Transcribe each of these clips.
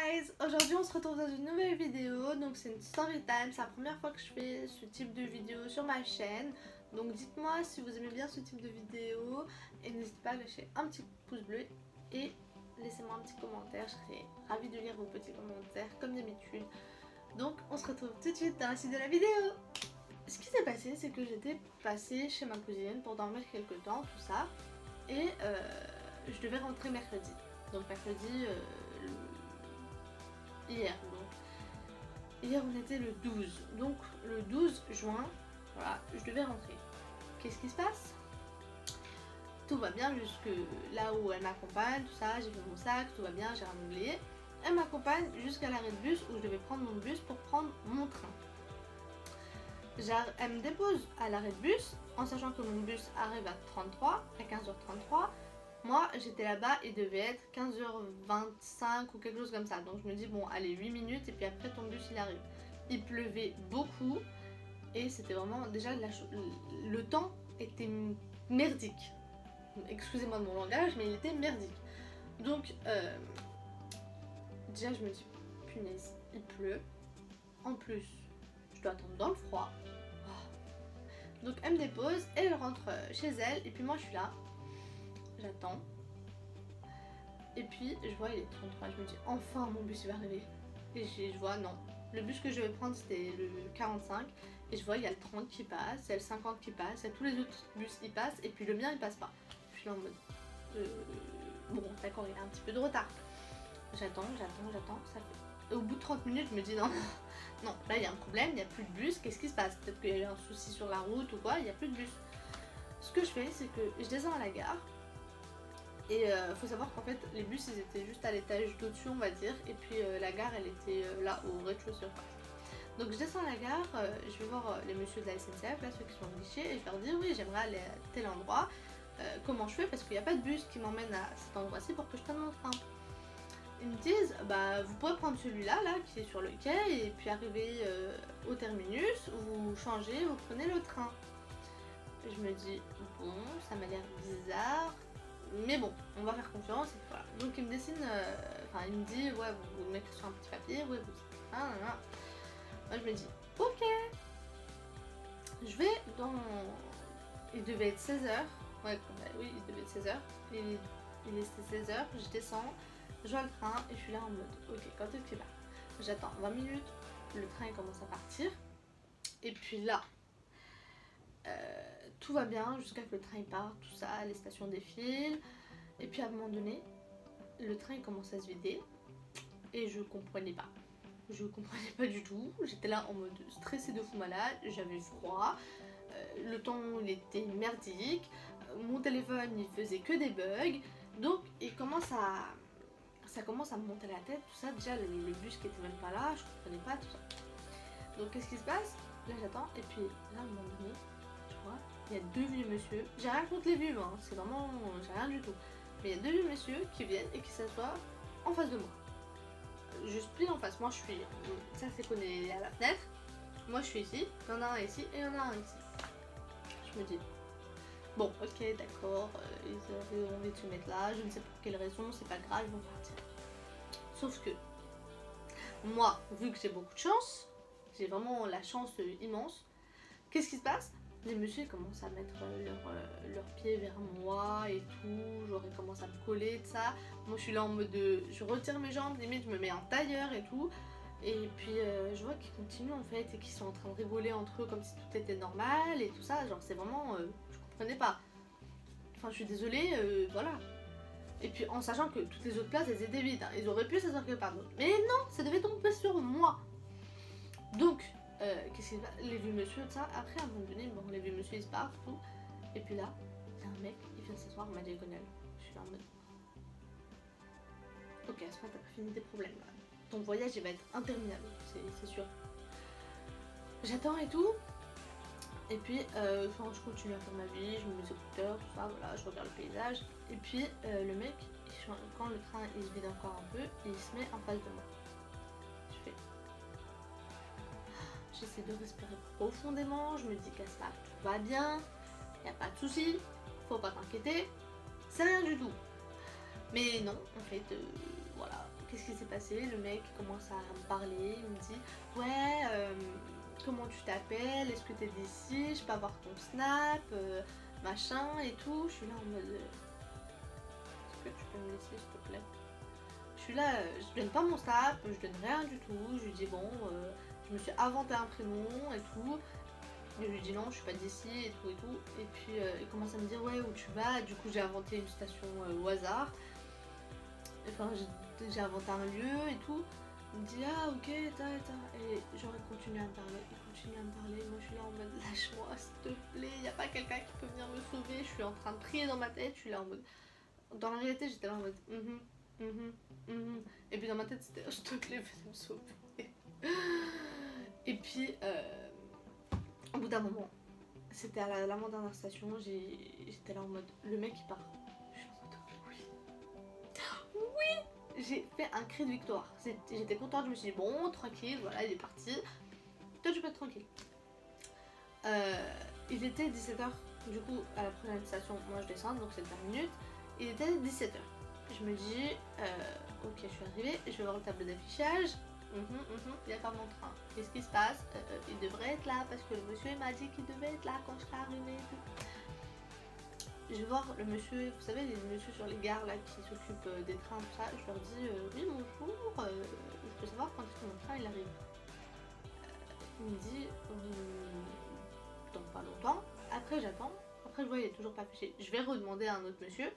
guys, aujourd'hui on se retrouve dans une nouvelle vidéo. Donc c'est une story time, c'est la première fois que je fais ce type de vidéo sur ma chaîne. Donc dites-moi si vous aimez bien ce type de vidéo et n'hésitez pas à lâcher un petit pouce bleu et laissez-moi un petit commentaire, je serai ravie de lire vos petits commentaires comme d'habitude. Donc on se retrouve tout de suite dans la suite de la vidéo. Ce qui s'est passé, c'est que j'étais passée chez ma cousine pour dormir quelques temps, tout ça, et je devais rentrer mercredi. Donc mercredi, hier. Donc hier on était le 12. Donc le 12 juin, voilà, je devais rentrer. Qu'est-ce qui se passe? Tout va bien jusque là où elle m'accompagne, tout ça, j'ai fait mon sac, tout va bien, j'ai rien oublié. Elle m'accompagne jusqu'à l'arrêt de bus où je devais prendre mon bus pour prendre mon train. Elle me dépose à l'arrêt de bus en sachant que mon bus arrive à 15h33. Moi j'étais là-bas, il devait être 15h25 ou quelque chose comme ça. Donc je me dis bon allez 8 minutes et puis après ton bus il arrive. Il pleuvait beaucoup et c'était vraiment déjà le temps était merdique. Excusez-moi de mon langage mais il était merdique. Donc déjà je me dis punaise il pleut. En plus je dois attendre dans le froid. Donc elle me dépose et elle rentre chez elle et puis moi je suis là. J'attends. Et puis je vois il est 33. Je me dis enfin mon bus il va arriver. Et je vois non. Le bus que je vais prendre c'était le 45. Et je vois il y a le 30 qui passe, il y a le 50 qui passe, il y a tous les autres bus qui passent et puis le mien il passe pas. Je suis là en mode bon d'accord il a un petit peu de retard. J'attends. Ça fait... Et au bout de 30 minutes je me dis non. Non là il y a un problème, il n'y a plus de bus. Qu'est-ce qui se passe? Peut-être qu'il y a eu un souci sur la route ou quoi, il n'y a plus de bus. Ce que je fais c'est que je descends à la gare. Et faut savoir qu'en fait les bus ils étaient juste à l'étage d'au-dessus on va dire. Et puis la gare elle était là au rez-de-chaussée. Donc je descends à la gare, je vais voir les messieurs de la SNCF, là ceux qui sont au guichet, et je leur dis oui j'aimerais aller à tel endroit, comment je fais parce qu'il n'y a pas de bus qui m'emmène à cet endroit-ci pour que je prenne mon train. Ils me disent bah vous pouvez prendre celui-là là qui est sur le quai et puis arriver au terminus, vous changez, vous prenez le train. Et je me dis bon ça m'a l'air bizarre. Mais bon, on va faire confiance et voilà. Donc il me dessine, enfin il me dit ouais vous mettez sur un petit papier, ouais vous... Moi je me dis ok. Je vais dans... Il devait être 16h. Ouais oui il devait être 16h. Il est 16h, je descends, je vois le train et je suis là en mode ok quand est-ce qu'il va? J'attends 20 minutes, le train il commence à partir. Et puis là... tout va bien jusqu'à que le train il part, tout ça, les stations défilent. Et puis à un moment donné, le train il commence à se vider. Et je comprenais pas. Je comprenais pas du tout. J'étais là en mode stressée de fou malade, j'avais froid. Le temps il était merdique. Mon téléphone il faisait que des bugs. Donc il commence à... ça commence à me monter la tête, tout ça. Déjà le bus qui était même pas là, je comprenais pas tout ça. Donc qu'est-ce qui se passe? Là j'attends et puis là à un moment donné, il y a deux vieux monsieur, j'ai rien contre les vieux, hein, c'est vraiment, j'ai rien du tout. Mais il y a deux vieux monsieur qui viennent et qui s'assoient en face de moi. Juste pile en face, moi je suis, ça c'est qu'on est à la fenêtre, moi je suis ici, il y en a un ici et il y en a un ici. Je me dis, bon ok d'accord, ils avaient envie de se mettre là, je ne sais pour quelle raison, c'est pas grave, ils vont partir. Sauf que, moi, vu que j'ai beaucoup de chance, j'ai vraiment la chance immense, qu'est-ce qui se passe? Les messieurs commencent à mettre leurs pieds vers moi et tout, genre ils commencent à me coller de ça. Moi je suis là en mode de... je retire mes jambes, limite je me mets en tailleur et tout. Et puis je vois qu'ils continuent en fait et qu'ils sont en train de rigoler entre eux comme si tout était normal et tout ça. Genre c'est vraiment... je comprenais pas. Enfin je suis désolée, voilà. Et puis en sachant que toutes les autres places elles étaient vides, hein. Ils auraient pu s'asseoir quelque part d'autre. Mais non, ça devait tomber sur moi. Donc... qu'est-ce qu'il va, les vieux monsieur de ça, après à un moment donné, bon les vieux monsieur ils se partent tout, et puis là, il y a un mec qui vient s'asseoir en ma diagonale, je suis là en mode ok à ce moment t'as pas fini tes problèmes là. Ton voyage il va être interminable, c'est sûr. J'attends et tout, et puis je continue à faire ma vie, je mets mes écouteurs, tout ça, voilà, je regarde le paysage, et puis le mec, quand le train il se vide encore un peu, il se met en face de moi. J'essaie de respirer profondément, je me dis qu'à ça tout va bien, il n'y a pas de souci, faut pas t'inquiéter, c'est rien du tout. Mais non, en fait, voilà, qu'est-ce qui s'est passé, le mec commence à me parler, il me dit ouais, comment tu t'appelles, est-ce que t'es d'ici, je peux avoir ton snap, machin et tout. Je suis là en mode est-ce que tu peux me laisser s'il te plaît? Je suis là, je donne pas mon snap, je donne rien du tout, je lui dis bon, je me suis inventé un prénom et tout. Et je lui dis non, je suis pas d'ici et tout et tout. Et puis il commence à me dire ouais, où tu vas? Du coup j'ai inventé une station au hasard. Enfin j'ai inventé un lieu et tout. Il me dit ah ok, et j'aurais continué à me parler, il continue à me parler. Moi je suis là en mode lâche-moi s'il te plaît, y a pas quelqu'un qui peut venir me sauver. Je suis en train de prier dans ma tête, je suis là en mode. Dans la réalité j'étais là en mode et puis dans ma tête c'était s'il te plaît venez me sauver. Et puis au bout d'un moment, c'était à l'avant-dernière station, j'étais là en mode le mec il part. Je suis en mode oui, j'ai fait un cri de victoire. J'étais contente, je me suis dit bon tranquille, voilà il est parti. Toi tu peux être tranquille. Il était 17h, du coup à la prochaine station moi je descends donc c'est 20 minutes. Il était 17h. Je me dis ok je suis arrivée, je vais voir le tableau d'affichage. Il n'y a pas mon train. Qu'est-ce qui se passe? Il devrait être là parce que le monsieur m'a dit qu'il devait être là quand je serai arrivée. Je vais voir le monsieur, vous savez les messieurs sur les gares là qui s'occupent des trains, tout ça. Je leur dis oui bonjour, je peux savoir quand est-ce que mon train il arrive. Il me dit dans pas longtemps. Après j'attends. Après je vois il est toujours pas affiché. Je vais redemander à un autre monsieur.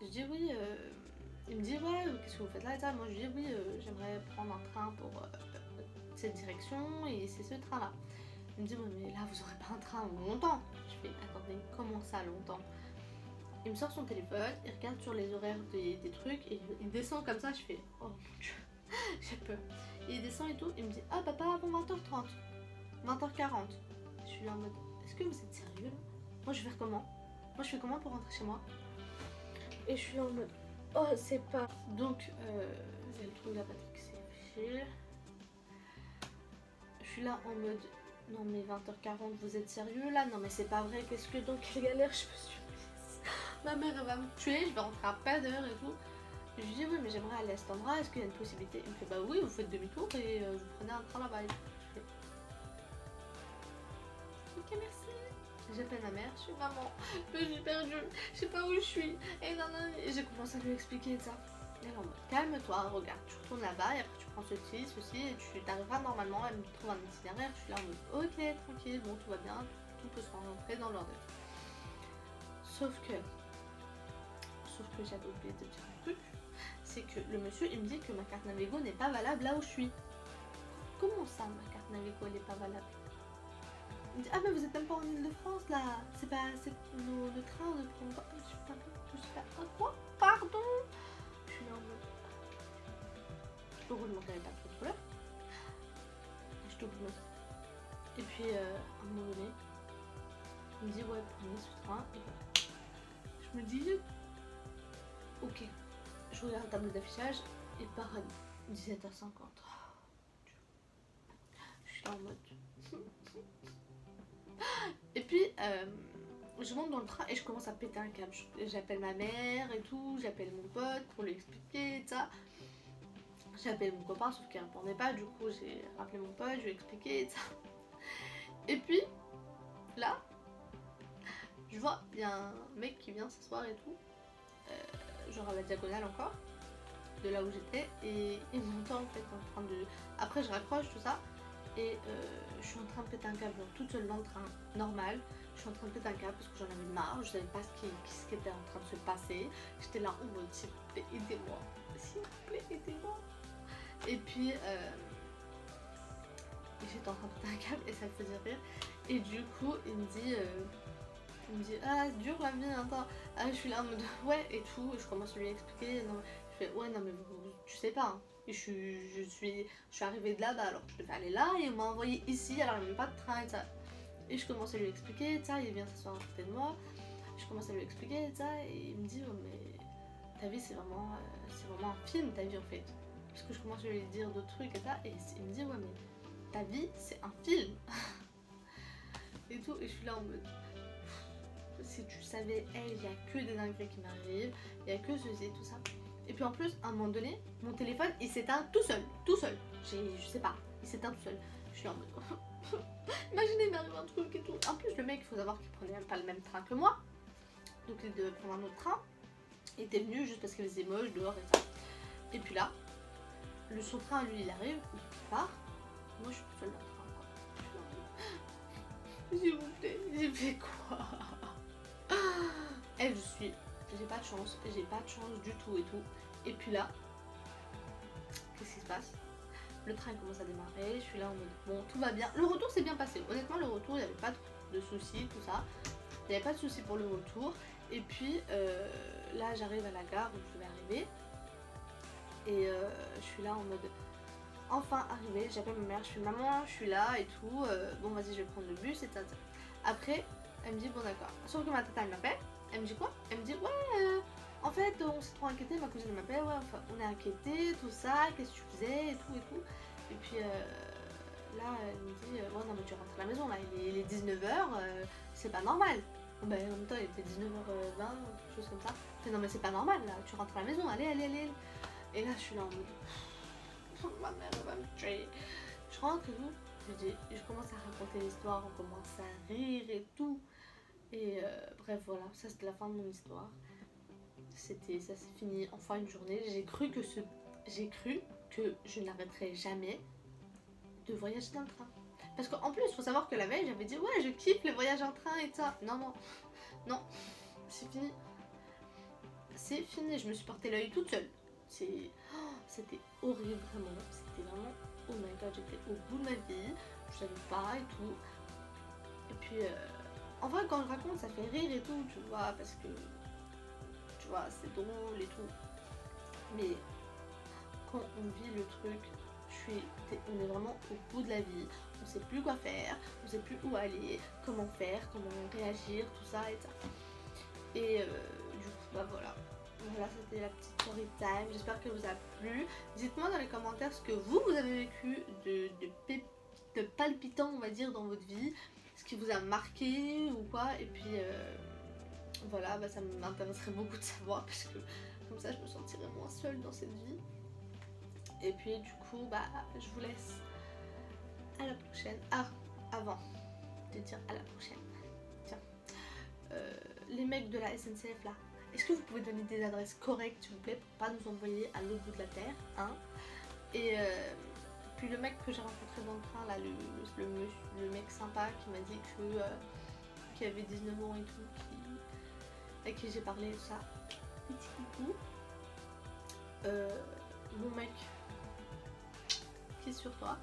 Je dis oui, il me dit ouais, qu'est-ce que vous faites là et ça. Moi je dis oui, j'aimerais prendre un train pour cette direction et c'est ce train là. Il me dit ouais, mais là vous aurez pas un train longtemps. Je fais attendez, comment ça longtemps? Il me sort son téléphone, il regarde sur les horaires des trucs et il descend comme ça. Je fais oh mon dieu, j'ai peur. Et il descend et tout, il me dit ah papa avant 20h30, 20h40. Je suis là en mode est-ce que vous êtes sérieux là? Moi je vais faire comment? Moi je fais comment pour rentrer chez moi? Et je suis en mode oh c'est pas. Donc il y a le truc de la batterie qui s'est affiché. Je suis là en mode non mais 20h40 vous êtes sérieux là? Non mais c'est pas vrai, qu'est-ce que dans quelle galère je me suis mise? Ma mère elle va me tuer, je vais rentrer à pas d'heure et tout. Je lui dis oui mais j'aimerais aller à cet endroit, est-ce qu'il y a une possibilité? Il me fait bah oui vous faites demi-tour et vous prenez un train là-bas. Je fais ok merci. J'appelle ma mère, je suis maman, je suis perdue, je sais pas où je suis. Et non, non, et j'ai commencé à lui expliquer ça. Elle est en mode calme-toi, regarde, tu retournes là-bas et après tu prends ceci, et tu t'arriveras normalement, elle me trouve un itinéraire. Je suis là en mode ok, tranquille, bon tout va bien, tout peut se rentrer dans l'ordre. Sauf que j'avais oublié de dire un truc, c'est que le monsieur il me dit que ma carte Navigo n'est pas valable là où je suis. Comment ça ma carte Navigo elle est pas valable? Il me dit ah mais vous êtes même pas en Ile-de-France là, c'est pas, le train ne prend pas, je sais pas, ah, quoi? Pardon? Je suis là en mode, heureusement qu'il n'y avait pas de contrôleur, je t'oublie. Et puis à un moment donné, il me dit ouais prenez ce train, et voilà. Je me dis ok, je regarde le tableau d'affichage, il part à 17h50. Je suis là en mode et puis je monte dans le train et je commence à péter un câble. J'appelle ma mère et tout, j'appelle mon pote pour lui expliquer et ça. J'appelle mon copain sauf qu'il répondait pas, du coup j'ai rappelé mon pote, je lui ai expliqué et ça. Et puis là, je vois, il y a un mec qui vient s'asseoir et tout, genre à la diagonale encore, de là où j'étais, et il m'entend en fait en train de... Après je raccroche tout ça. Et je suis en train de péter un câble, donc toute seule dans le train, normal. Je suis en train de péter un câble parce que j'en avais marre, je savais pas ce qui était en train de se passer. J'étais là en mode s'il vous plaît aidez-moi, s'il vous plaît aidez-moi. Et puis j'étais en train de péter un câble et ça me faisait rire. Et du coup il me dit ah c'est dur la vie, attends. Ah, je suis là en mode ouais et tout, et je commence à lui expliquer. Non, je fais ouais non mais tu sais pas hein. Je suis arrivée de là-bas alors que je devais aller là et on m'a envoyé ici alors il n'y a même pas de train et ça. Et je commence à lui expliquer ça, il vient s'asseoir à côté de moi. Je commence à lui expliquer ça et il me dit oh, mais ta vie c'est vraiment un film ta vie en fait. Parce que je commence à lui dire d'autres trucs et ça et il me dit ouais mais ta vie c'est un film. Et tout et je suis là en mode si tu savais, il n'y a que des dingueries qui m'arrivent, il n'y a que ceci, tout ça. Et puis en plus, à un moment donné, mon téléphone il s'éteint tout seul, tout seul. Je sais pas, il s'éteint tout seul. Je suis en mode. Imaginez, il m'arrive un truc et tout. En plus, le mec, il faut savoir qu'il prenait même pas le même train que moi. Donc il devait prendre un autre train. Il était venu juste parce qu'il faisait moche dehors et ça. Et puis là, son train, lui, il arrive, il part. Moi, je suis toute seule dans le train, quoi. S'il vous plaît, j'ai fait quoi? Et j'ai pas de chance du tout et tout. Et puis là, qu'est-ce qui se passe? Le train commence à démarrer, je suis là en mode bon, tout va bien. Le retour s'est bien passé. Honnêtement, le retour, il n'y avait pas de soucis, tout ça. Il n'y avait pas de soucis pour le retour. Et puis là, j'arrive à la gare où je devais arriver. Et je suis là en mode enfin arrivé. J'appelle ma mère, je suis maman, je suis là et tout. Bon, vas-y, je vais prendre le bus et ça. Après, elle me dit bon, d'accord. Sauf que ma tata, elle m'appelle. Elle me dit quoi? Elle me dit ouais. En fait, on s'est trop inquiété, ma cousine m'appelle, ouais, enfin, on est inquiété, tout ça, qu'est-ce que tu faisais, et tout, et tout. Et puis là, elle me dit, ouais, non, mais tu rentres à la maison, là, il est 19h, c'est pas normal. Bon, ben, en même temps, il était 19h20, quelque chose comme ça. Je fais, non, mais c'est pas normal, là, tu rentres à la maison, allez, allez, allez. Et là, je suis là en mode, ma mère, elle va me tuer. Je rentre et tout, je commence à raconter l'histoire, on commence à rire et tout. Et bref, voilà, ça c'était la fin de mon histoire. Ça s'est fini enfin une journée. J'ai cru que je n'arrêterais jamais de voyager dans le train. Parce qu'en plus, il faut savoir que la veille, j'avais dit ouais, je kiffe les voyages en train et ça. Non, non, non, c'est fini. C'est fini, je me suis porté l'œil toute seule. C'était horrible, vraiment. C'était vraiment, oh my god, j'étais au bout de ma vie. Je savais pas et tout. Et puis, en vrai, quand je raconte, ça fait rire et tout, tu vois, parce que tu vois, c'est drôle et tout. Mais quand on vit le truc, on est vraiment au bout de la vie. On sait plus quoi faire, on sait plus où aller, comment faire, comment réagir, tout ça et ça. Et du coup, bah voilà. Voilà, c'était la petite story time. J'espère qu'elle vous a plu. Dites-moi dans les commentaires ce que vous avez vécu de palpitant, on va dire, dans votre vie. Ce qui vous a marqué ou quoi. Et puis voilà, bah, ça m'intéresserait beaucoup de savoir parce que comme ça je me sentirais moins seule dans cette vie. Et puis du coup, bah je vous laisse à la prochaine. Ah, avant de dire à la prochaine, tiens, les mecs de la SNCF là, est-ce que vous pouvez donner des adresses correctes s'il vous plaît pour pas nous envoyer à l'autre bout de la terre, hein? Et puis le mec que j'ai rencontré dans le train là, le mec sympa qui m'a dit que qui avait 19 ans et tout, avec qui j'ai parlé et tout ça. Petit coucou. Mon mec qui est sur toi.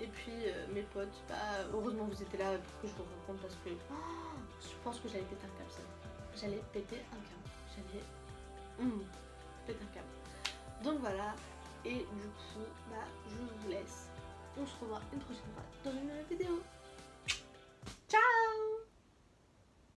Et puis mes potes, bah heureusement vous étiez là pour que je vous rencontre parce que je pense que j'allais péter un câble ça. J'allais péter un câble. J'allais péter un câble. Donc voilà. Et du coup, bah je vous laisse. On se revoit une prochaine fois dans une nouvelle vidéo.